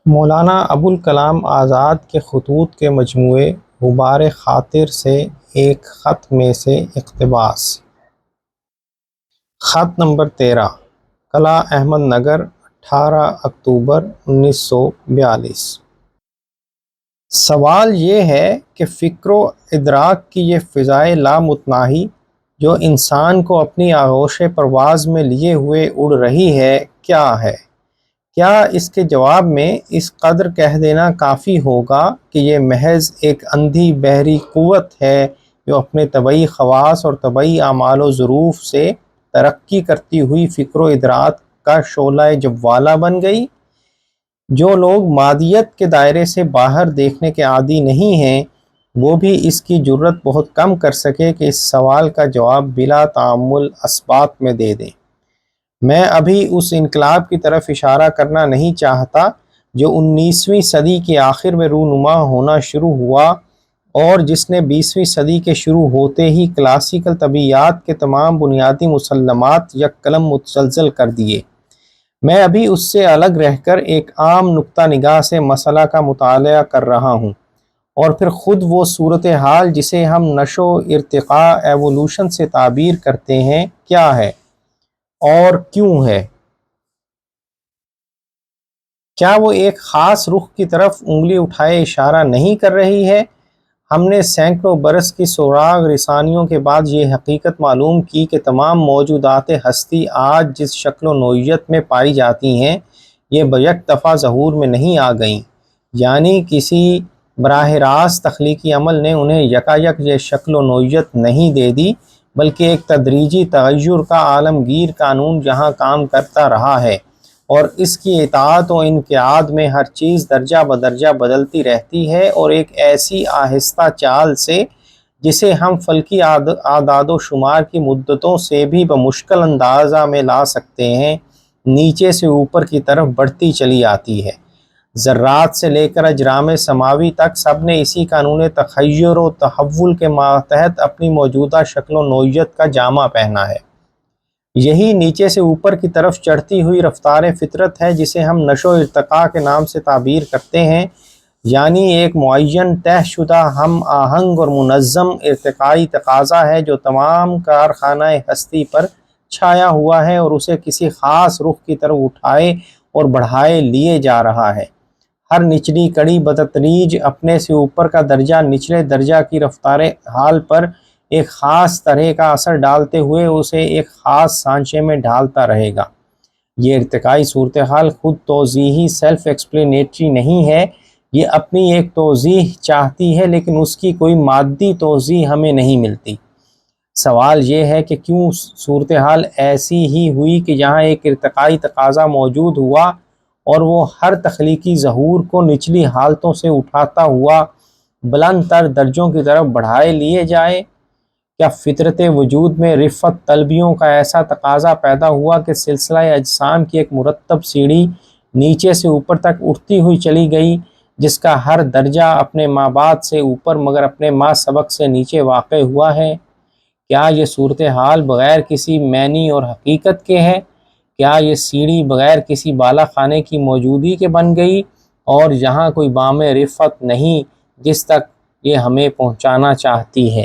مولانا ابوالکلام آزاد کے خطوط کے مجموعے غبار خاطر سے ایک خط میں سے اقتباس۔ خط نمبر 13، قلعہ احمد نگر، 18 اکتوبر 1942۔ سوال یہ ہے کہ فکر و ادراک کی یہ فضائے لامتناہی جو انسان کو اپنی آغوش پرواز میں لیے ہوئے اڑ رہی ہے، کیا ہے؟ کیا اس کے جواب میں اس قدر کہہ دینا کافی ہوگا کہ یہ محض ایک اندھی بحری قوت ہے جو اپنے طبعی خواص اور طبعی اعمال و ظروف سے ترقی کرتی ہوئی فکر و ادراک کا شعلہ جوالہ بن گئی؟ جو لوگ مادیت کے دائرے سے باہر دیکھنے کے عادی نہیں ہیں، وہ بھی اس کی جرت بہت کم کر سکے کہ اس سوال کا جواب بلا تعامل اثبات میں دے دیں۔ میں ابھی اس انقلاب کی طرف اشارہ کرنا نہیں چاہتا جو 19ویں صدی کے آخر میں رونما ہونا شروع ہوا اور جس نے 20ویں صدی کے شروع ہوتے ہی کلاسیکل طبیعیات کے تمام بنیادی مسلمات یک قلم متزلزل کر دیے۔ میں ابھی اس سے الگ رہ کر ایک عام نقطہ نگاہ سے مسئلہ کا مطالعہ کر رہا ہوں، اور پھر خود وہ صورتحال جسے ہم نشو ارتقاء ایوولوشن سے تعبیر کرتے ہیں کیا ہے اور کیوں ہے؟ کیا وہ ایک خاص رخ کی طرف انگلی اٹھائے اشارہ نہیں کر رہی ہے؟ ہم نے سینکڑوں برس کی سراغ رسانیوں کے بعد یہ حقیقت معلوم کی کہ تمام موجودات ہستی آج جس شکل و نوعیت میں پائی جاتی ہیں، یہ بیک دفعہ ظہور میں نہیں آ گئیں، یعنی کسی براہ راست تخلیقی عمل نے انہیں یکایک یہ شکل و نوعیت نہیں دے دی، بلکہ ایک تدریجی تغیر کا عالمگیر قانون جہاں کام کرتا رہا ہے، اور اس کی اطاعت و انقیاد میں ہر چیز درجہ بدرجہ بدلتی رہتی ہے، اور ایک ایسی آہستہ چال سے جسے ہم فلکی اعداد و شمار کی مدتوں سے بھی بمشکل اندازہ میں لا سکتے ہیں، نیچے سے اوپر کی طرف بڑھتی چلی آتی ہے۔ ذرات سے لے کر اجرام سماوی تک سب نے اسی قانون تخیر و تحول کے ماتحت اپنی موجودہ شکل و نوعیت کا جامہ پہنا ہے۔ یہی نیچے سے اوپر کی طرف چڑھتی ہوئی رفتار فطرت ہے جسے ہم نشو ارتقاء کے نام سے تعبیر کرتے ہیں، یعنی ایک معین طے شدہ ہم آہنگ اور منظم ارتقائی تقاضا ہے جو تمام کارخانہ ہستی پر چھایا ہوا ہے اور اسے کسی خاص رخ کی طرف اٹھائے اور بڑھائے لیے جا رہا ہے۔ ہر نچلی کڑی بتدریج اپنے سے اوپر کا درجہ نچلے درجہ کی رفتار حال پر ایک خاص طرح کا اثر ڈالتے ہوئے اسے ایک خاص سانچے میں ڈھالتا رہے گا۔ یہ ارتقائی صورتحال خود توضیحی سیلف ایکسپلینیٹری نہیں ہے، یہ اپنی ایک توضیح چاہتی ہے، لیکن اس کی کوئی مادی توضیح ہمیں نہیں ملتی۔ سوال یہ ہے کہ کیوں صورتحال ایسی ہی ہوئی کہ جہاں ایک ارتقائی تقاضا موجود ہوا اور وہ ہر تخلیقی ظہور کو نچلی حالتوں سے اٹھاتا ہوا بلند تر درجوں کی طرف بڑھائے لیے جائے؟ کیا فطرت وجود میں رفعت طلبیوں کا ایسا تقاضا پیدا ہوا کہ سلسلہ اجسام کی ایک مرتب سیڑھی نیچے سے اوپر تک اٹھتی ہوئی چلی گئی، جس کا ہر درجہ اپنے ما بعد سے اوپر مگر اپنے ما سبق سے نیچے واقع ہوا ہے؟ کیا یہ صورتحال بغیر کسی معنی اور حقیقت کے ہے؟ کیا یہ سیڑھی بغیر کسی بالا خانے کی موجودگی کے بن گئی اور یہاں کوئی بام رفعت نہیں جس تک یہ ہمیں پہنچانا چاہتی ہے؟